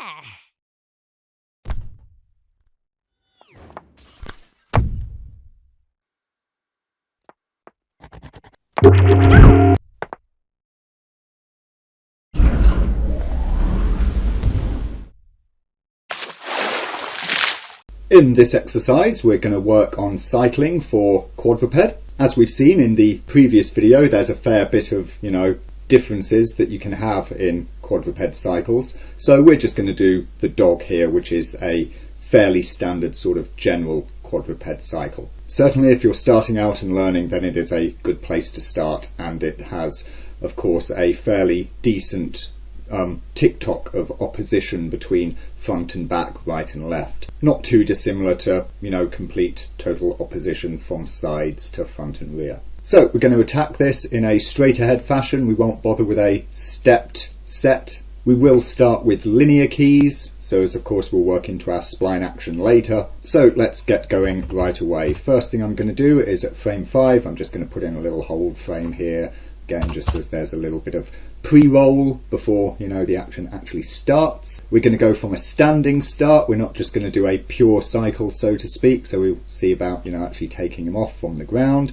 In this exercise, we're going to work on cycling for quadruped. As we've seen in the previous video, there's a fair bit of, differences that you can have in quadruped cycles. So we're just going to do the dog here, which is a fairly standard sort of general quadruped cycle. Certainly if you're starting out and learning, then it is a good place to start, and it has, of course, a fairly decent tick-tock of opposition between front and back, right and left. Not too dissimilar to, complete total opposition from sides to front and rear. So we're going to attack this in a straight ahead fashion. We won't bother with a stepped set. We will start with linear keys, so as of course we'll work into our spline action later. So let's get going right away. First thing I'm going to do is at frame 5, I'm just going to put in a little hold frame here. Again, just as there's a little bit of pre-roll before the action actually starts. We're going to go from a standing start. We're not just going to do a pure cycle, so to speak, so we'll see about actually taking him off from the ground.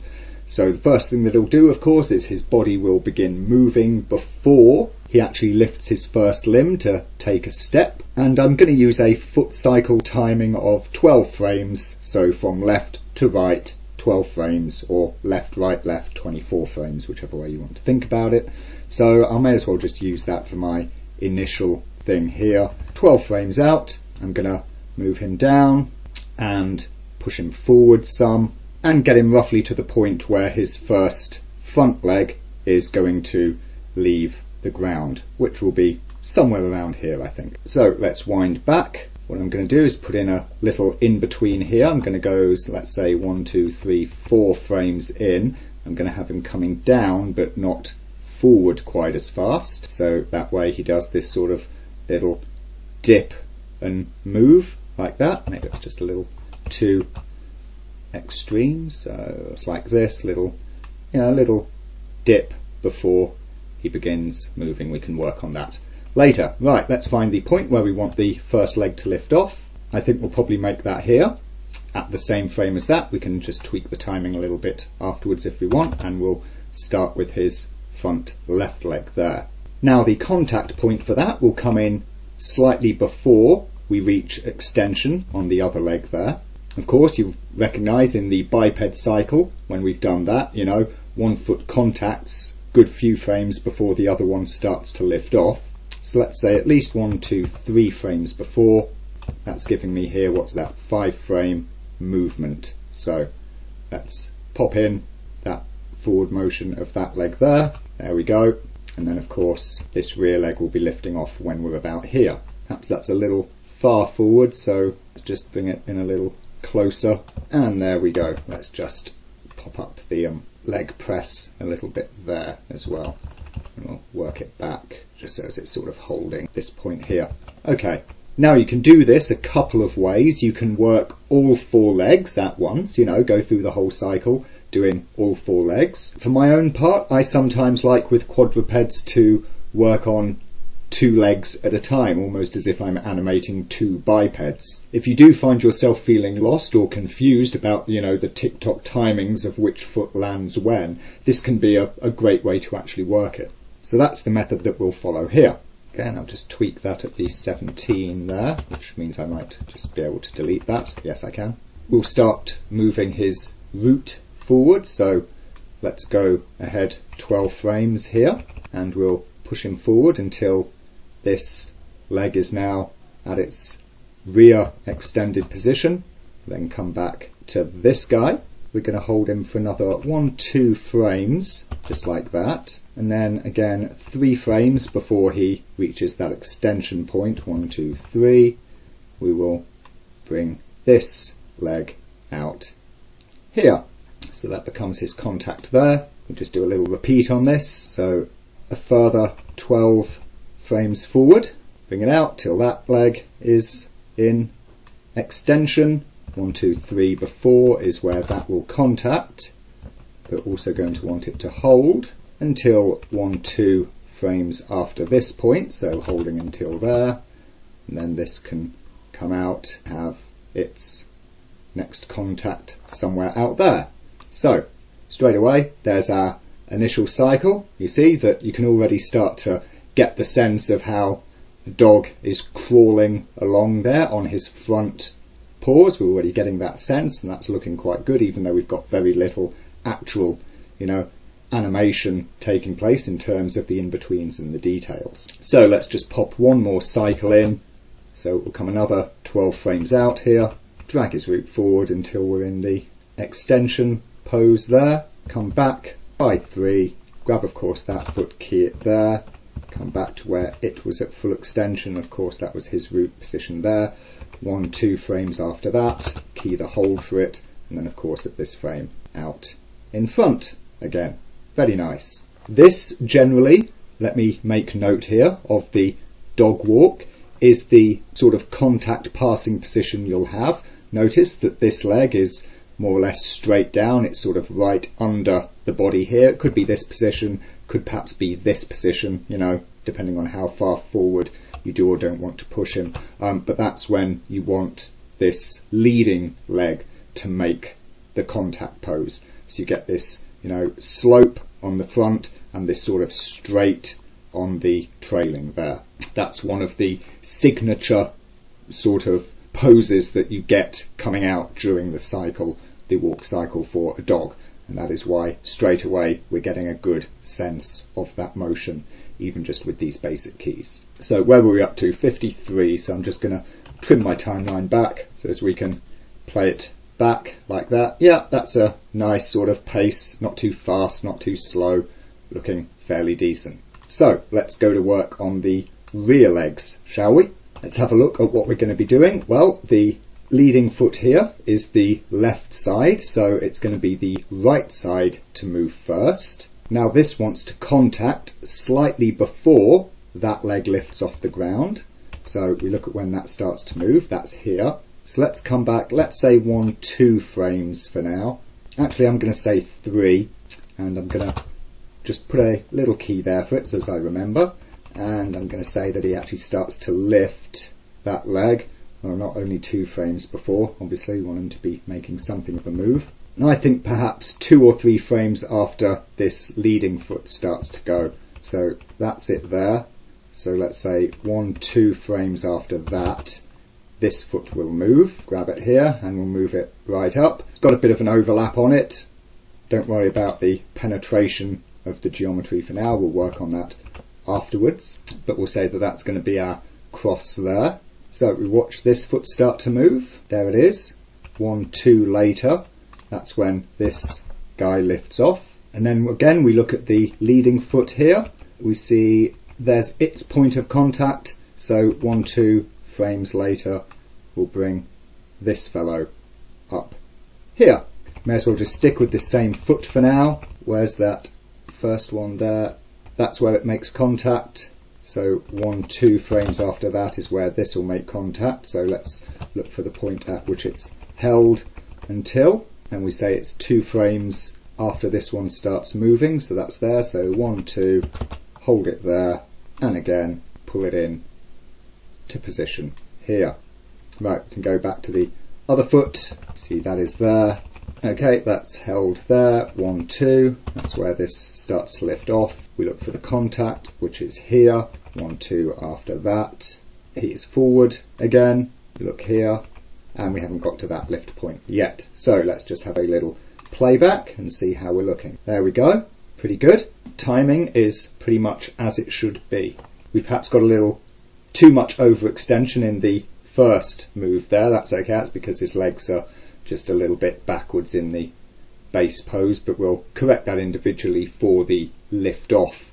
So the first thing that he'll do, of course, is his body will begin moving before he actually lifts his first limb to take a step. And I'm going to use a foot cycle timing of 12 frames, so from left to right 12 frames, or left, right, left 24 frames, whichever way you want to think about it. So I may as well just use that for my initial thing here. 12 frames out, I'm going to move him down and push him forward some and get him roughly to the point where his first front leg is going to leave the ground, which will be somewhere around here, I think. So let's wind back. What I'm going to do is put in a little in between here. I'm going to go, let's say 1, 2, 3, 4 frames in. I'm going to have him coming down but not forward quite as fast, so that way he does this sort of little dip and move like that. Maybe it's just a little too extreme, so it's like this little dip before he begins moving. We can work on that later. Right, let's find the point where we want the first leg to lift off. I think we'll probably make that here at the same frame as that. We can just tweak the timing a little bit afterwards if we want, and we'll start with his front left leg there. Now the contact point for that will come in slightly before we reach extension on the other leg there. Of course, you'll recognise in the biped cycle, when we've done that, one foot contacts good few frames before the other one starts to lift off. So let's say at least 1, 2, 3 frames before. That's giving me here, what's that, 5 frame movement. So let's pop in that forward motion of that leg there. There we go. And then of course this rear leg will be lifting off when we're about here. Perhaps that's a little far forward, so let's just bring it in a little closer. And there we go. Let's just pop up the leg press a little bit there as well. And we'll work it back just so as it's sort of holding this point here. Okay. Now you can do this a couple of ways. You can work all 4 legs at once, go through the whole cycle doing all 4 legs. For my own part, I sometimes like with quadrupeds to work on 2 legs at a time, almost as if I'm animating 2 bipeds. If you do find yourself feeling lost or confused about, the tick-tock timings of which foot lands when, this can be a great way to actually work it. So that's the method that we'll follow here. Again, I'll just tweak that at the 17 there, which means I might just be able to delete that. Yes, I can. We'll start moving his root forward, so let's go ahead 12 frames here, and we'll push him forward until this leg is now at its rear extended position. Then come back to this guy. We're going to hold him for another 1, 2 frames, just like that. And then again 3 frames before he reaches that extension point. 1, 2, 3. We will bring this leg out here. So that becomes his contact there. We'll just do a little repeat on this. So a further 12 frames forward. Bring it out till that leg is in extension. 1, 2, 3 before is where that will contact. We're also going to want it to hold until 1, 2 frames after this point, so holding until there, and then this can come out, have its next contact somewhere out there. So straight away there's our initial cycle. You see that you can already start to get the sense of how the dog is crawling along there on his front paws. We're already getting that sense, and that's looking quite good, even though we've got very little actual, animation taking place in terms of the in-betweens and the details. So let's just pop one more cycle in. So it will come another 12 frames out here, drag his root forward until we're in the extension pose there, come back by 3, grab of course that foot, key it there, come back to where it was at full extension, of course that was his root position there, 1, 2 frames after that, key the hold for it, and then of course at this frame out in front again. Very nice. This generally, let me make note here of the dog walk, is the sort of contact passing position you'll have. Notice that this leg is more or less straight down, it's sort of right under the body here. It could be this position, could perhaps be this position, depending on how far forward you do or don't want to push him. But that's when you want this leading leg to make the contact pose. So you get this, slope on the front and this sort of straight on the trailing there. That's one of the signature sort of poses that you get coming out during the cycle, the walk cycle for a dog, and that is why straight away we're getting a good sense of that motion, even just with these basic keys. So where were we up to? 53. So I'm just going to trim my timeline back so as we can play it back like that. Yeah, that's a nice sort of pace, not too fast, not too slow, looking fairly decent. So let's go to work on the rear legs, shall we? Let's have a look at what we're going to be doing. Well, the leading foot here is the left side, so it's going to be the right side to move first. Now this wants to contact slightly before that leg lifts off the ground. So we look at when that starts to move, that's here. So let's come back, let's say 1, 2 frames for now. Actually, I'm going to say 3, and I'm going to just put a little key there for it so as I remember. And I'm going to say that he actually starts to lift that leg. Well, not only 2 frames before, obviously we want him to be making something of a move. And I think perhaps 2 or 3 frames after this leading foot starts to go. So that's it there. So let's say 1, 2 frames after that, this foot will move. Grab it here and we'll move it right up. It's got a bit of an overlap on it. Don't worry about the penetration of the geometry for now. We'll work on that afterwards. But we'll say that that's going to be our cross there. So we watch this foot start to move. There it is. 1, 2 later. That's when this guy lifts off. And then again we look at the leading foot here. We see there's its point of contact. So 1, 2 frames later we'll bring this fellow up here. May as well just stick with the same foot for now. Where's that first one there? That's where it makes contact. So 1, 2 frames after that is where this will make contact. So let's look for the point at which it's held until, and we say it's 2 frames after this one starts moving. So that's there. So 1, 2, hold it there, and again pull it in to position here. Right, we can go back to the other foot. See, that is there. Okay, that's held there. 1, 2. That's where this starts to lift off. We look for the contact, which is here. 1, 2 after that. He's forward again. We look here, and we haven't got to that lift point yet. So let's just have a little playback and see how we're looking. There we go. Pretty good. Timing is pretty much as it should be. We've perhaps got a little too much overextension in the first move there. That's okay. That's because his legs are just a little bit backwards in the base pose, but we'll correct that individually for the lift off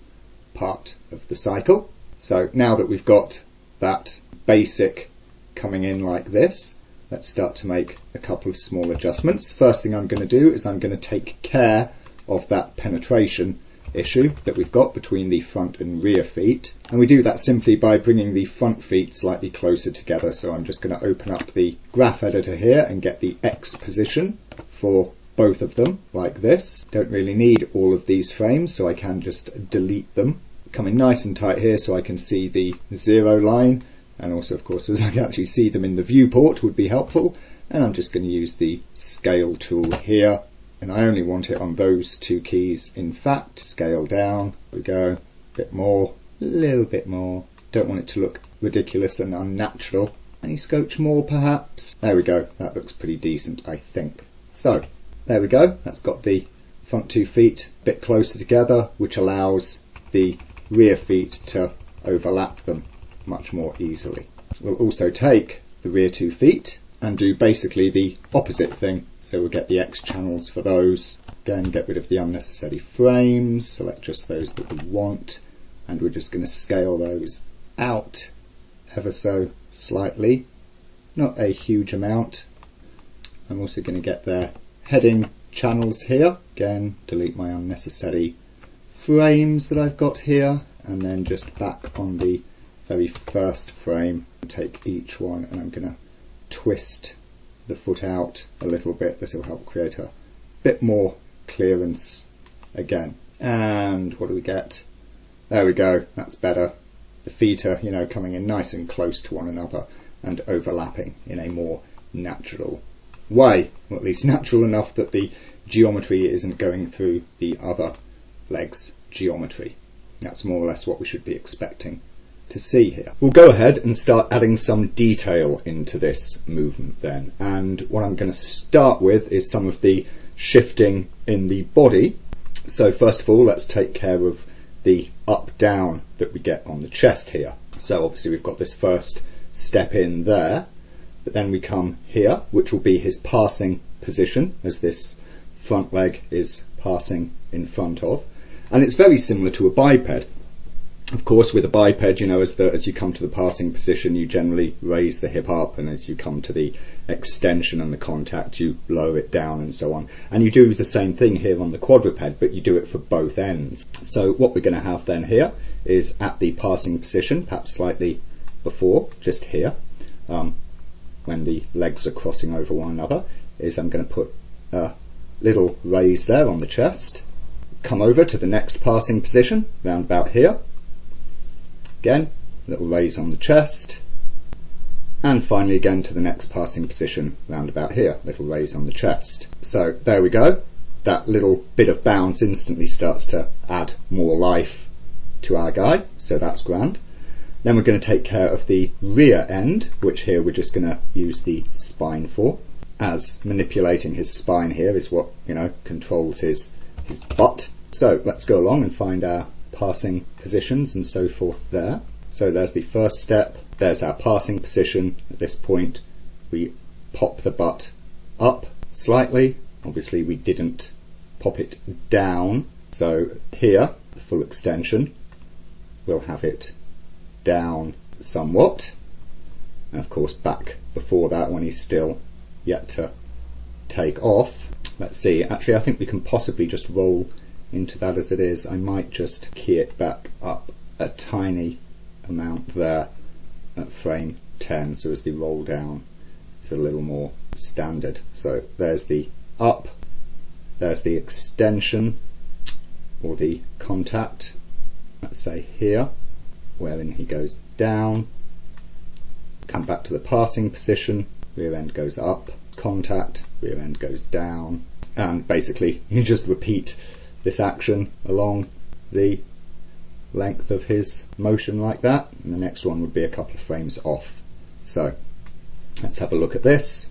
part of the cycle. So now that we've got that basic coming in like this, let's start to make a couple of small adjustments. First thing I'm going to do is I'm going to take care of that penetration issue that we've got between the front and rear feet, and we do that simply by bringing the front feet slightly closer together. So I'm just going to open up the graph editor here and get the X position for both of them like this. Don't really need all of these frames, so I can just delete them. Coming nice and tight here so I can see the 0 line and also of course as I can actually see them in the viewport would be helpful. And I'm just going to use the scale tool here, and I only want it on those two keys. In fact, scale down, there we go, a bit more, a little bit more, don't want it to look ridiculous and unnatural. Any scotch more perhaps? There we go, that looks pretty decent I think. So there we go, that's got the front 2 feet a bit closer together, which allows the rear feet to overlap them much more easily. We'll also take the rear 2 feet and do basically the opposite thing. So we'll get the X channels for those. Again, get rid of the unnecessary frames, select just those that we want, and we're just going to scale those out ever so slightly, not a huge amount. I'm also going to get their heading channels here. Again, delete my unnecessary frames that I've got here, and then just back on the very first frame, take each one, and I'm going to twist the foot out a little bit. This will help create a bit more clearance again. And what do we get? There we go, that's better. The feet are, coming in nice and close to one another and overlapping in a more natural way, or at least natural enough that the geometry isn't going through the other leg's geometry. That's more or less what we should be expecting to see here. We'll go ahead and start adding some detail into this movement then, and what I'm going to start with is some of the shifting in the body. So first of all, let's take care of the up down that we get on the chest here. So obviously we've got this first step in there, but then we come here, which will be his passing position as this front leg is passing in front of, and it's very similar to a biped. Of course, with a biped, as you come to the passing position, you generally raise the hip up, and as you come to the extension and the contact, you lower it down and so on. And you do the same thing here on the quadruped, but you do it for both ends. So what we're going to have then here is at the passing position, perhaps slightly before, just here, when the legs are crossing over one another, is I'm going to put a little raise there on the chest, come over to the next passing position, round about here. Again, little raise on the chest, and finally again to the next passing position round about here, little raise on the chest. So there we go, that little bit of bounce instantly starts to add more life to our guy, so that's grand. Then we're going to take care of the rear end, which here we're just going to use the spine for, as manipulating his spine here is what controls his butt. So let's go along and find our passing positions and so forth there. So there's the first step, there's our passing position. At this point we pop the butt up slightly. Obviously we didn't pop it down, so here the full extension, we'll have it down somewhat, and of course back before that when he's still yet to take off. Let's see, actually I think we can possibly just roll into that as it is. I might just key it back up a tiny amount there at frame 10, so as the roll down is a little more standard. So there's the up, there's the extension or the contact, let's say here, wherein he goes down, come back to the passing position, rear end goes up, contact, rear end goes down, and basically you just repeat this action along the length of his motion like that, and the next one would be a couple of frames off. So let's have a look at this.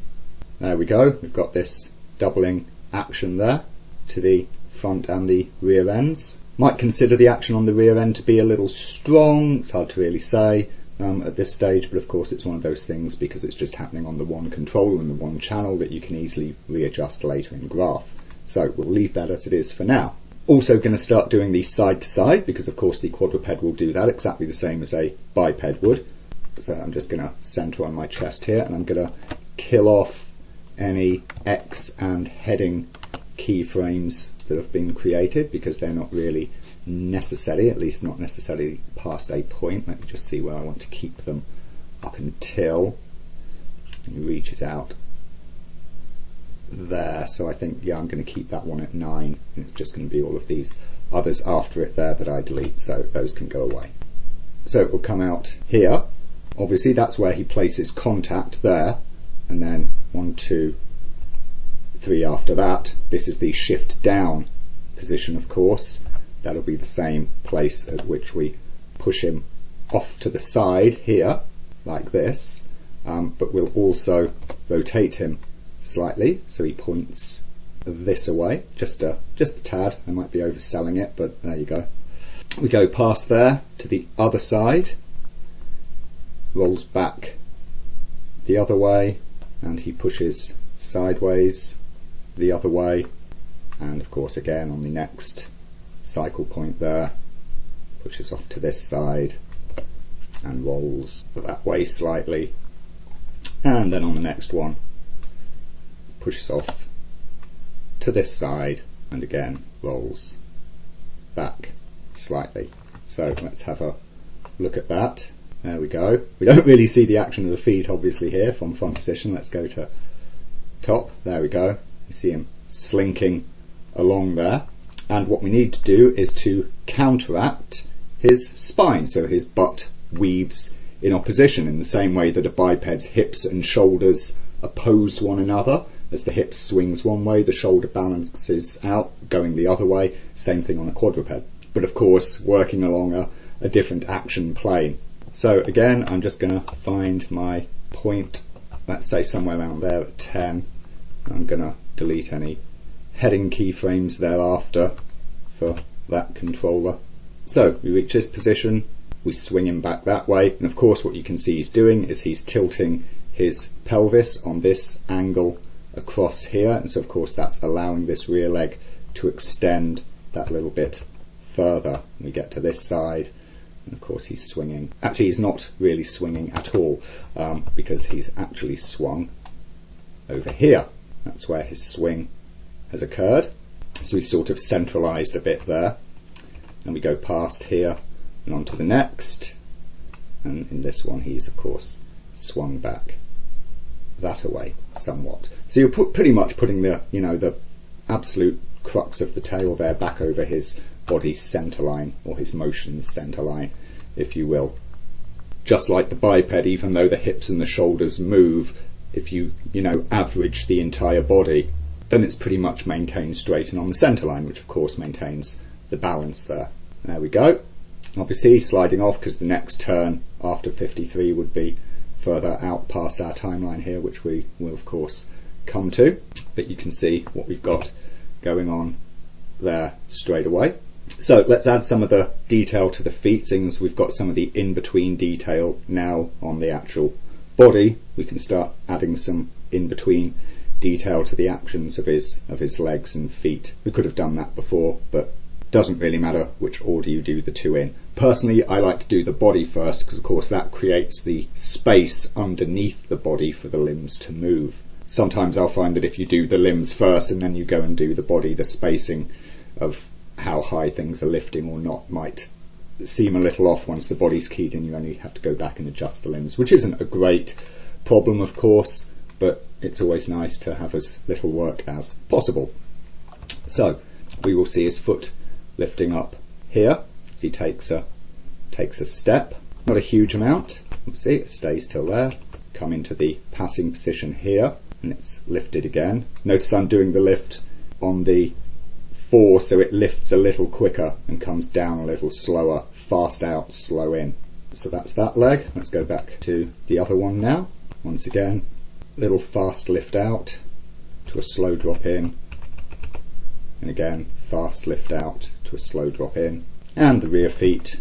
There we go, we've got this doubling action there to the front and the rear ends. Might consider the action on the rear end to be a little strong, it's hard to really say at this stage, but of course it's one of those things because it's just happening on the one controller and the one channel that you can easily readjust later in graph. So we'll leave that as it is for now. Also going to start doing the side to side because of course the quadruped will do that exactly the same as a biped would. So I'm just going to center on my chest here, and I'm going to kill off any X and heading keyframes that have been created because they're not really necessary, at least not necessarily past a point. Let me just see where I want to keep them up until he reaches out there. So I think, yeah, I'm going to keep that one at 9, and it's just going to be all of these others after it there that I delete, so those can go away. So it will come out here, Obviously that's where he places contact there, and then 1, 2, 3 after that. This is the shift down position, of course. That'll be the same place at which we push him off to the side here, like this, but we'll also rotate him slightly so he points this away, just a tad. I might be overselling it, but there you go. We go past there to the other side, rolls back the other way, and he pushes sideways the other way, and of course again on the next cycle point there, pushes off to this side and rolls that way slightly, and then on the next one pushes off to this side and again rolls back slightly. So let's have a look at that. There we go. We don't really see the action of the feet obviously here from front position. Let's go to top. There we go. You see him slinking along there, and what we need to do is to counteract his spine, so his butt weaves in opposition in the same way that a biped's hips and shoulders oppose one another. As the hip swings one way, the shoulder balances out going the other way. Same thing on a quadruped, but of course working along a different action plane. So again, I'm just going to find my point, let's say somewhere around there at 10. I'm going to delete any heading keyframes thereafter for that controller. So we reach this position, we swing him back that way, and of course what you can see he's doing is he's tilting his pelvis on this angle across here, and so of course that's allowing this rear leg to extend that little bit further. We get to this side, and of course he's swinging. Actually he's not really swinging at all, because he's actually swung over here. That's where his swing has occurred. So he's sort of centralized a bit there, and we go past here and on to the next, and in this one he's of course swung back that away somewhat. So you're pretty much putting the the absolute crux of the tail there back over his body's centre line, or his motion's centre line, if you will. Just like the biped, even though the hips and the shoulders move, if you average the entire body, then it's pretty much maintained straight and on the centre line, which of course maintains the balance there. There we go. Obviously sliding off because the next turn after 53 would be further out past our timeline here, which we will of course come to, but you can see what we've got going on there straight away. So let's add some of the detail to the feet, seeing as we've got some of the in-between detail now on the actual body. We can start adding some in-between detail to the actions of his legs and feet. We could have done that before, but doesn't really matter which order you do the two in. Personally, I like to do the body first because of course that creates the space underneath the body for the limbs to move. Sometimes I'll find that if you do the limbs first and then you go and do the body, the spacing of how high things are lifting or not might seem a little off once the body's keyed in. You only have to go back and adjust the limbs, which isn't a great problem of course, but it's always nice to have as little work as possible. So we will see his foot lifting up here as he takes a step, not a huge amount. We'll see it stays till there. Come into the passing position here and it's lifted again. Notice I'm doing the lift on the 4, so it lifts a little quicker and comes down a little slower. Fast out, slow in. So that's that leg. Let's go back to the other one now. Once again, little fast lift out to a slow drop in, and again fast lift out to a slow drop in. And the rear feet.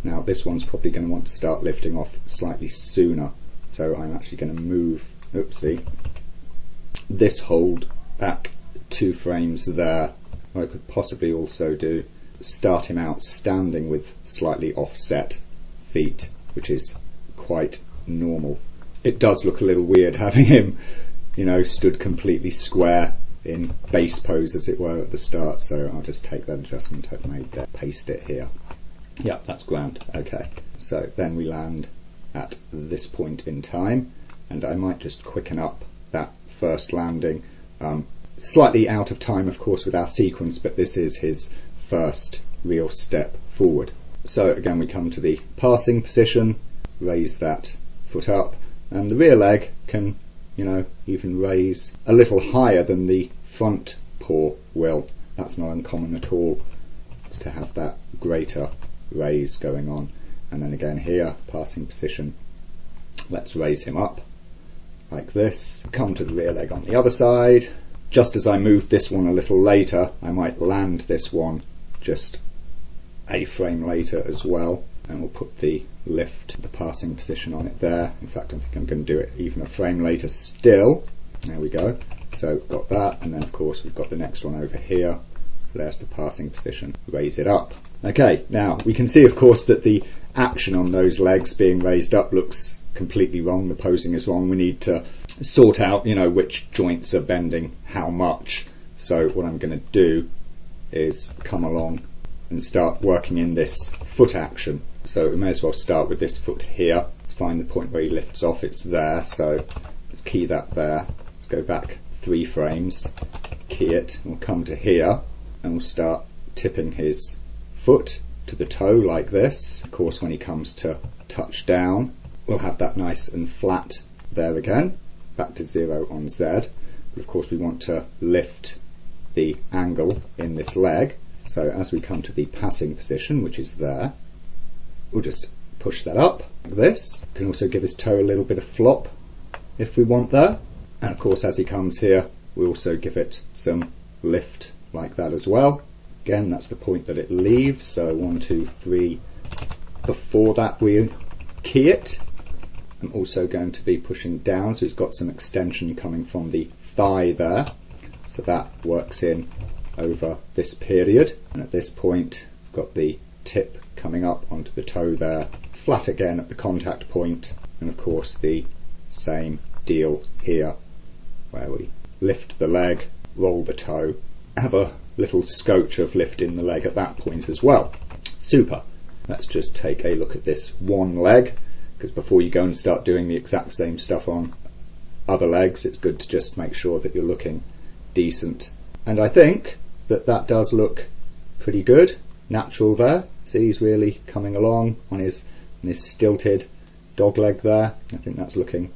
Now this one's probably going to want to start lifting off slightly sooner, so I'm actually going to move, oopsie, this hold back 2 frames there. What I could possibly also do is start him out standing with slightly offset feet, which is quite normal. It does look a little weird having him, stood completely square in base pose as it were at the start, so I'll just take that adjustment I've made there, paste it here. Yeah, that's grand. Okay, so then we land at this point in time, and I might just quicken up that first landing. Slightly out of time of course with our sequence, but this is his first real step forward. So again we come to the passing position, raise that foot up, and the rear leg can, even raise a little higher than the front paw will. That's not uncommon at all, is to have that greater raise going on. And then again here, passing position, let's raise him up like this. Come to the rear leg on the other side. Just as I move this one a little later, I might land this one just a frame later as well, and we'll put the lift, the passing position on it there. In fact, I think I'm going to do it even a frame later still. There we go. So we've got that, and then of course we've got the next one over here. So there's the passing position, raise it up. Okay, now we can see of course that the action on those legs being raised up looks completely wrong. The posing is wrong. We need to sort out, which joints are bending how much. So what I'm going to do is come along and start working in this foot action. So we may as well start with this foot here. Let's find the point where he lifts off. It's there, so let's key that there. Let's go back 3 frames, key it, and we'll come to here and we'll start tipping his foot to the toe like this. Of course, when he comes to touch down, we'll have that nice and flat there again, back to 0 on Z. But of course we want to lift the angle in this leg. So as we come to the passing position, which is there, we'll just push that up like this. We can also give his toe a little bit of flop if we want there. And of course as he comes here, we also give it some lift like that as well. Again, that's the point that it leaves. So 1, 2, 3. Before that we key it. I'm also going to be pushing down, so it's got some extension coming from the thigh there. So that works in over this period. And at this point, I've got the tip coming up onto the toe there, flat again at the contact point, and of course the same deal here, where we lift the leg, roll the toe, have a little scotch of lifting the leg at that point as well. Super. Let's just take a look at this one leg, because before you go and start doing the exact same stuff on other legs, it's good to just make sure that you're looking decent. And I think that that does look pretty good, natural there. See, he's really coming along on his stilted dog leg there. I think that's looking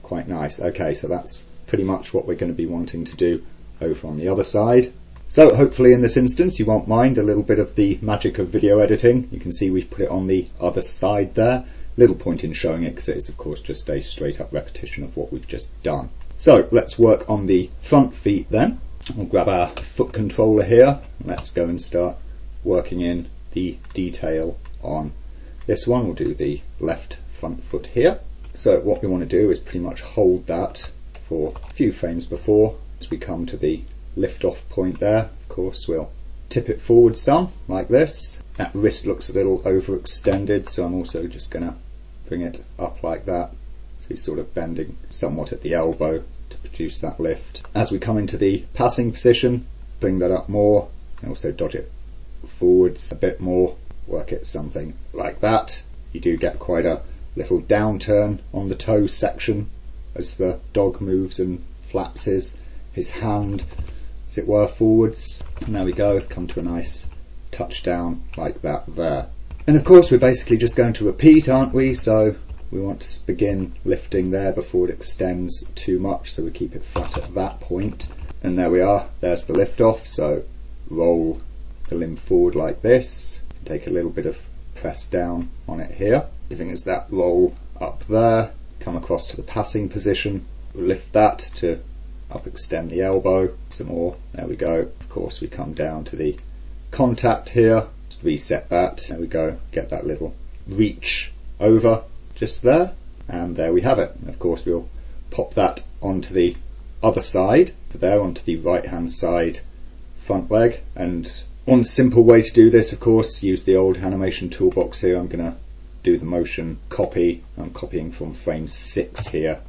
quite nice. Okay, so that's pretty much what we're going to be wanting to do over on the other side. So hopefully in this instance you won't mind a little bit of the magic of video editing. You can see we've put it on the other side there. Little point in showing it because it is of course just a straight up repetition of what we've just done. So let's work on the front feet then. We'll grab our foot controller here. Let's go and start working in the detail on this one. We'll do the left front foot here. So what we want to do is pretty much hold that for a few frames before. As we come to the lift off point there, of course we'll tip it forward some like this. That wrist looks a little overextended, so I'm also just going to bring it up like that. So he's sort of bending somewhat at the elbow to produce that lift. As we come into the passing position, bring that up more and also dodge it forwards a bit more, work it something like that. You do get quite a little downturn on the toe section as the dog moves and flaps his hand, as it were, forwards. And there we go, come to a nice touchdown like that there. And of course we're basically just going to repeat, aren't we? So we want to begin lifting there before it extends too much, so we keep it flat at that point. And there we are, there's the lift off. So roll the limb forward like this, take a little bit of press down on it here, giving us that roll up there, come across to the passing position, lift that to up extend the elbow some more. There we go. Of course we come down to the contact here, just reset that. There we go, get that little reach over just there, and there we have it. And of course we'll pop that onto the other side there, onto the right hand side front leg. And one simple way to do this, of course, use the old animation toolbox here. I'm going to do the motion copy. I'm copying from frame 6 here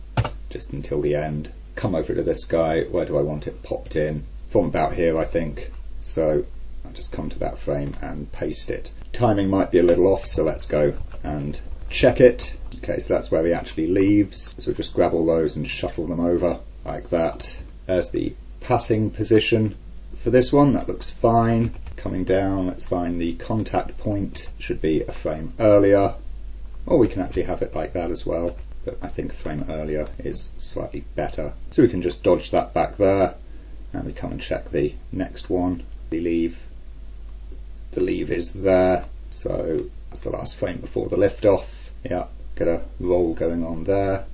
just until the end. Come over to this guy, where do I want it popped in? From about here I think. So I'll just come to that frame and paste it. Timing might be a little off, so let's go and check it. Okay, so that's where he actually leaves. So just grab all those and shuffle them over like that. There's the passing position for this one, that looks fine. Coming down, let's find the contact point, should be a frame earlier. or we can actually have it like that as well, but I think a frame earlier is slightly better. So we can just dodge that back there, and we come and check the next one. The leave is there, so that's the last frame before the lift off. Yeah, get a roll going on there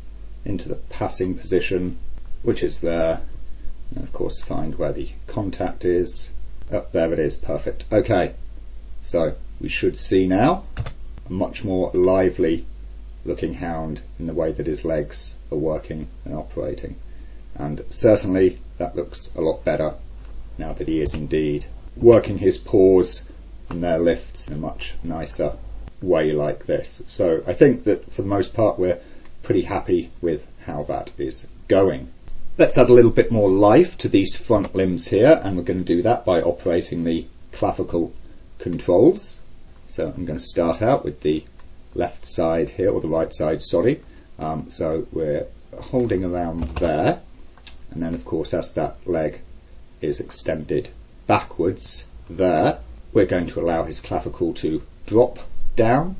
into the passing position, which is there, and of course find where the contact is. Oh, there it is, perfect. Okay, so we should see now a much more lively looking hound in the way that his legs are working and operating, and certainly that looks a lot better now that he is indeed working his paws and their lifts in a much nicer way like this. So I think that for the most part we're pretty happy with how that is going. Let's add a little bit more life to these front limbs here, and we're going to do that by operating the clavicle controls. So I'm going to start out with the left side here, or the right side, sorry. So we're holding around there, and then of course as that leg is extended backwards there, we're going to allow his clavicle to drop down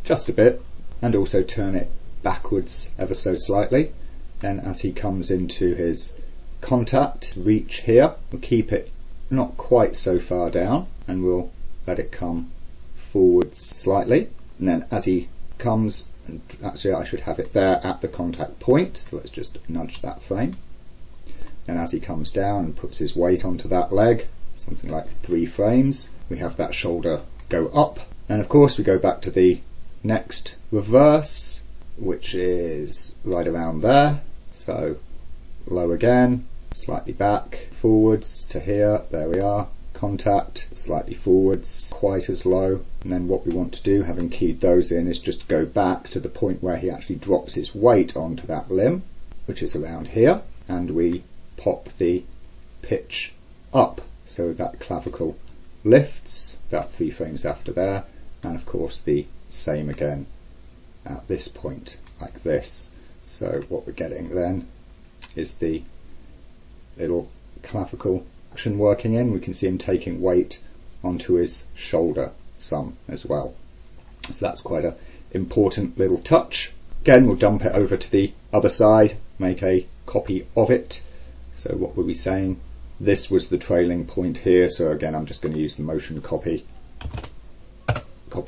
just a bit and also turn it backwards ever so slightly. Then as he comes into his contact reach here, we'll keep it not quite so far down and we'll let it come forwards slightly. And then as he comes, and actually I should have it there at the contact point, so let's just nudge that frame. Then as he comes down and puts his weight onto that leg, something like 3 frames, we have that shoulder go up. And of course we go back to the next reverse, which is right around there. So low again, slightly back, forwards to here, there we are, contact, slightly forwards, quite as low. And then what we want to do, having keyed those in, is just go back to the point where he actually drops his weight onto that limb, which is around here, and we pop the pitch up so that clavicle lifts about 3 frames after there, and of course the same again at this point like this. So what we're getting then is the little clavicle action working in. We can see him taking weight onto his shoulder some as well, so that's quite an important little touch. Again, we'll dump it over to the other side, make a copy of it. So what were we saying? This was the trailing point here, so again I'm just going to use the motion copy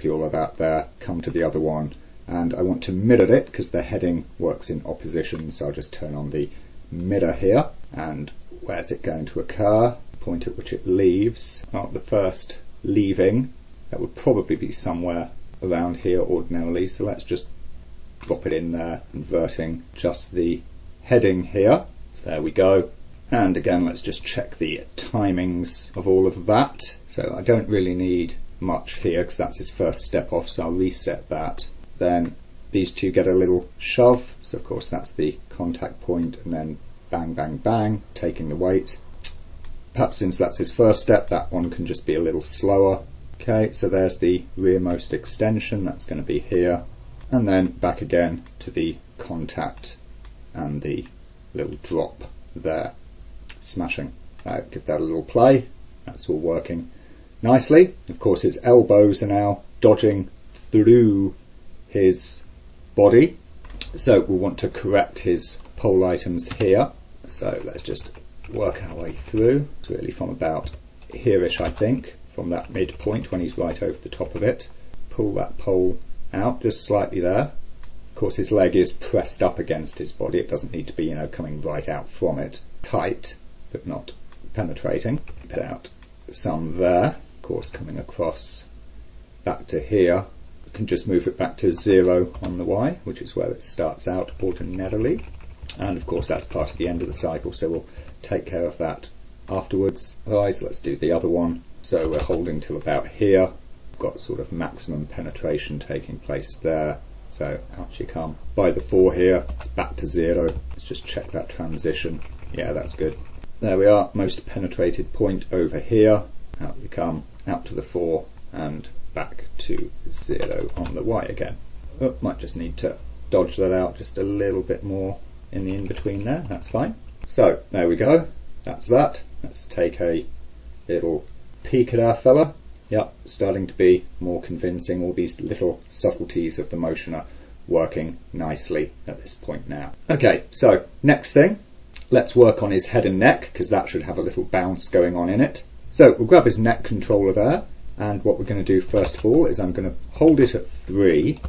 all of that there, come to the other one, and I want to mirror it because the heading works in opposition, so I'll just turn on the mirror here. And where's it going to occur? The point at which it leaves. Well, the first leaving, that would probably be somewhere around here ordinarily, so let's just drop it in there, inverting just the heading here. So there we go. And again, let's just check the timings of all of that. So I don't really need much here because that's his first step off, so I'll reset that. Then these two get a little shove, so of course that's the contact point, and then bang, bang, bang, taking the weight. Perhaps since that's his first step, that one can just be a little slower. Okay, so there's the rearmost extension, that's going to be here. And then back again to the contact and the little drop there. Smashing. Give that a little play. That's all working nicely. Of course his elbows are now dodging through his body, so we'll want to correct his pole items here. So let's just work our way through. It's really from about here-ish, I think, from that midpoint when he's right over the top of it. Pull that pole out just slightly there. Of course his leg is pressed up against his body. It doesn't need to be, coming right out from it. Tight, but not penetrating. Put out some there. Of course coming across back to here. We can just move it back to 0 on the Y, which is where it starts out ordinarily. And of course that's part of the end of the cycle, so we'll take care of that afterwards. Otherwise, let's do the other one. So we're holding till about here. We've got sort of maximum penetration taking place there. So out you come. By the 4 here, it's back to 0. Let's just check that transition. Yeah, that's good. There we are, most penetrated point over here. Out you come, out to the 4 and back to 0 on the Y again. Oh, might just need to dodge that out just a little bit more in the in-between there, that's fine. So there we go, that's that. Let's take a little peek at our fella. Yep, starting to be more convincing. All these little subtleties of the motion are working nicely at this point now. Okay, so next thing, let's work on his head and neck, because that should have a little bounce going on in it. So we'll grab his neck controller there, and what we're going to do first of all is I'm going to hold it at 3,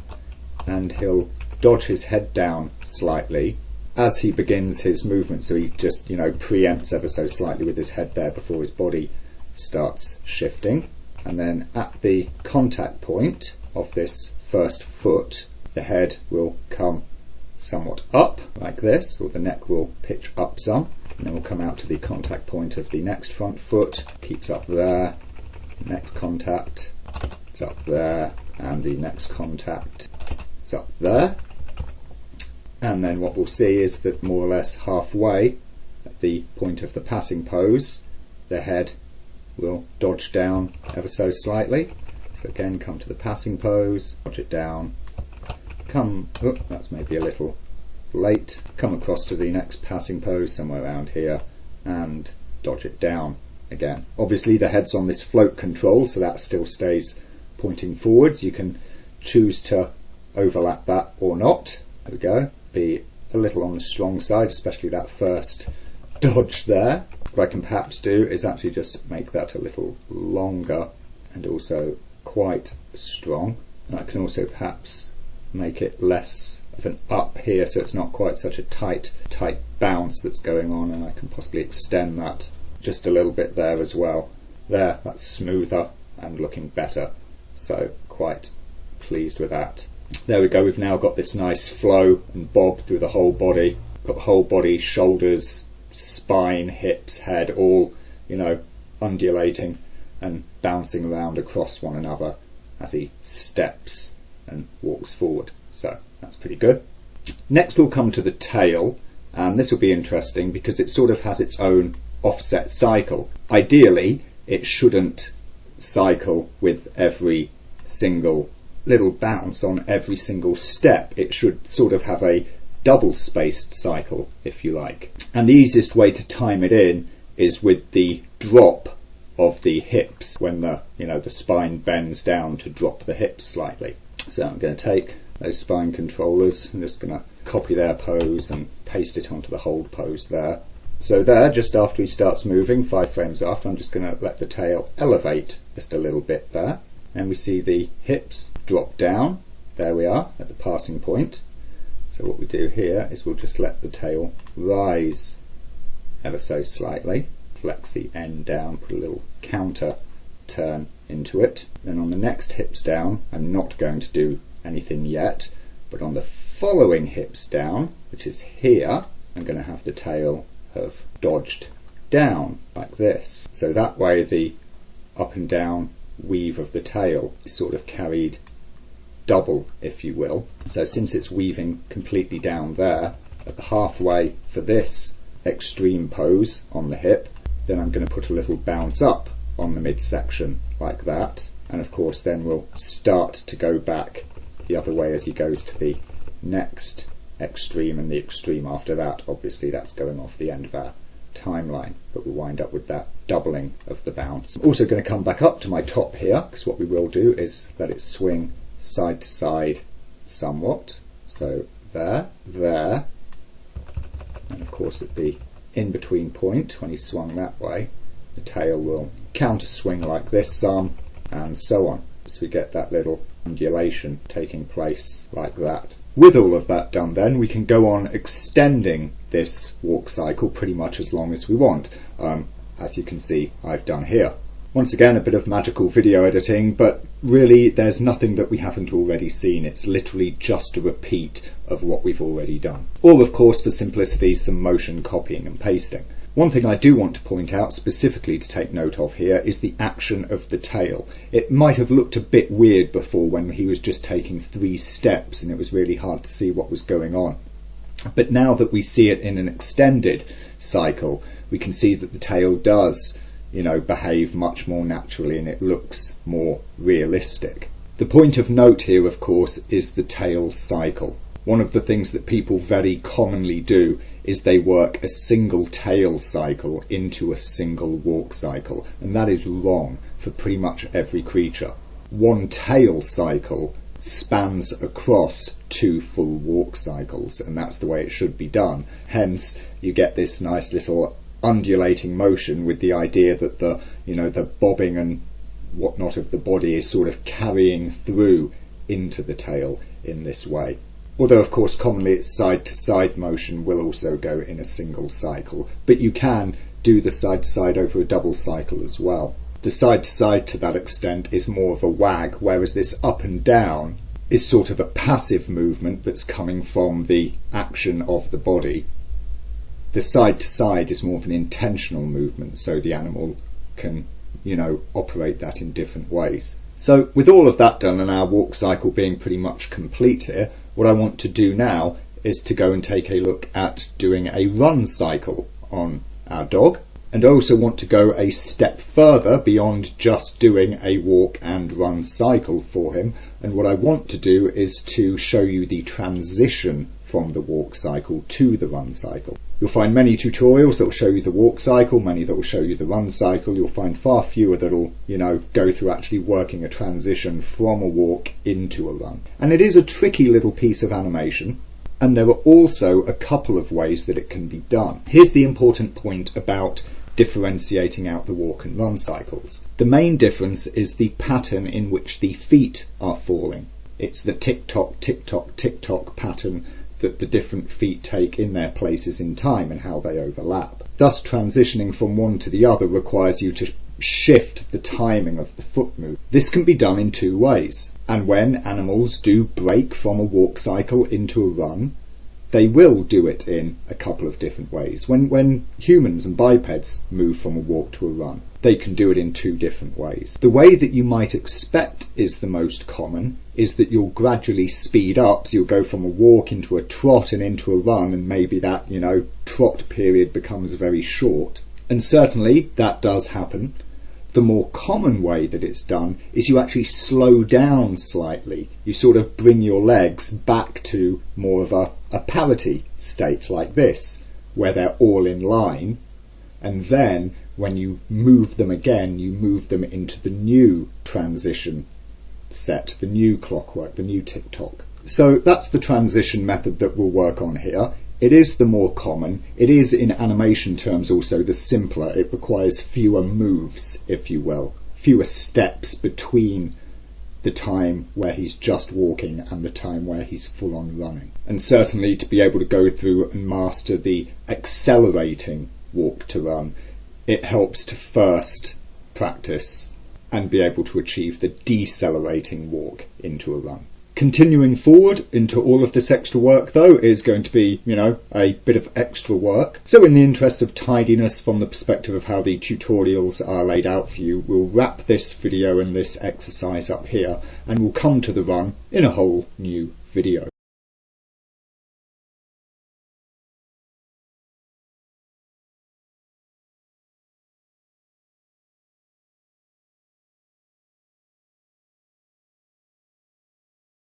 and he'll dodge his head down slightly as he begins his movement, so he just, preempts ever so slightly with his head there before his body starts shifting. And then at the contact point of this first foot, the head will come somewhat up like this, or the neck will pitch up some, and then we'll come out to the contact point of the next front foot, keeps up there, next contact, it's up there, and the next contact, it's up there. And then what we'll see is that more or less halfway at the point of the passing pose, the head will dodge down ever so slightly. So again, come to the passing pose, dodge it down, that's maybe a little late, come across to the next passing pose somewhere around here and dodge it down again. Obviously the head's on this float control, so that still stays pointing forwards. You can choose to overlap that or not. There we go. Be a little on the strong side, especially that first dodge there. What I can perhaps do is actually just make that a little longer and also quite strong. And I can also perhaps make it less of an up here, so it's not quite such a tight bounce that's going on, and I can possibly extend that just a little bit there as well. There, that's smoother and looking better, so quite pleased with that. There we go, we've now got this nice flow and bob through the whole body. Got the whole body, shoulders, spine, hips, head, all, undulating and bouncing around across one another as he steps and walks forward. So that's pretty good. Next we'll come to the tail, and this will be interesting because it sort of has its own offset cycle. Ideally, it shouldn't cycle with every single little bounce on every single step. It should sort of have a double spaced cycle, if you like. And the easiest way to time it in is with the drop of the hips, when the spine bends down to drop the hips slightly. So I'm going to take those spine controllers, I'm just going to copy their pose and paste it onto the hold pose there. So there, just after he starts moving, 5 frames after, I'm just going to let the tail elevate just a little bit there. And we see the hips drop down. There we are at the passing point. So what we do here is we'll just let the tail rise ever so slightly. Flex the end down, put a little counter turn into it. Then on the next hips down, I'm not going to do anything yet, but on the following hips down, which is here, I'm going to have the tail have dodged down like this. So that way the up and down weave of the tail is sort of carried double, if you will. So since it's weaving completely down there at the halfway for this extreme pose on the hip, then I'm going to put a little bounce up on the midsection like that, and of course then we'll start to go back the other way as he goes to the next extreme, and the extreme after that, obviously that's going off the end of our timeline, but we'll wind up with that doubling of the bounce. I'm also going to come back up to my top here, because what we will do is let it swing side to side somewhat. So there, and of course at the in-between point, when he's swung that way, the tail will counter swing like this some, and so on. So we get that little undulation taking place like that. With all of that done then, we can go on extending this walk cycle pretty much as long as we want, as you can see I've done here. Once again, a bit of magical video editing, but really there's nothing that we haven't already seen. It's literally just a repeat of what we've already done. Or of course, for simplicity, some motion copying and pasting. One thing I do want to point out specifically to take note of here is the action of the tail. It might have looked a bit weird before when he was just taking 3 steps and it was really hard to see what was going on. But now that we see it in an extended cycle, we can see that the tail does, behave much more naturally, and it looks more realistic. The point of note here, of course, is the tail cycle. One of the things that people very commonly do is they work a single tail cycle into a single walk cycle, and that is wrong for pretty much every creature. One tail cycle spans across 2 full walk cycles, and that's the way it should be done. Hence you get this nice little undulating motion with the idea that the bobbing and whatnot of the body is sort of carrying through into the tail in this way. Although of course commonly its side to side motion will also go in a single cycle, but you can do the side to side over a double cycle as well. The side to side to that extent is more of a wag, whereas this up and down is sort of a passive movement that's coming from the action of the body. The side to side is more of an intentional movement, so the animal can, operate that in different ways. So with all of that done and our walk cycle being pretty much complete here, what I want to do now is to go and take a look at doing a run cycle on our dog. And I also want to go a step further beyond just doing a walk and run cycle for him. And what I want to do is to show you the transition from the walk cycle to the run cycle. You'll find many tutorials that will show you the walk cycle, many that will show you the run cycle. You'll find far fewer that will, go through actually working a transition from a walk into a run. And it is a tricky little piece of animation. And there are also a couple of ways that it can be done. Here's the important point about differentiating out the walk and run cycles. The main difference is the pattern in which the feet are falling. It's the tick-tock, tick-tock, tick-tock pattern that the different feet take in their places in time and how they overlap. Thus, transitioning from one to the other requires you to shift the timing of the foot move. This can be done in 2 ways, and when animals do break from a walk cycle into a run, they will do it in a couple of different ways. When humans and bipeds move from a walk to a run, they can do it in 2 different ways. The way that you might expect is the most common is that you'll gradually speed up, so you'll go from a walk into a trot and into a run, and maybe that, trot period becomes very short. And certainly that does happen. The more common way that it's done is you actually slow down slightly. You sort of bring your legs back to more of a parity state like this, where they're all in line, and then when you move them again, you move them into the new transition set, the new clockwork, the new tick-tock. So that's the transition method that we'll work on here. It is the more common. It is, in animation terms, also the simpler. It requires fewer moves, if you will, fewer steps between the time where he's just walking and the time where he's full on running. And certainly to be able to go through and master the accelerating walk to run, it helps to first practice and be able to achieve the decelerating walk into a run. Continuing forward into all of this extra work, though, is going to be, a bit of extra work. So in the interest of tidiness from the perspective of how the tutorials are laid out for you, we'll wrap this video and this exercise up here, and we'll come to the run in a whole new video.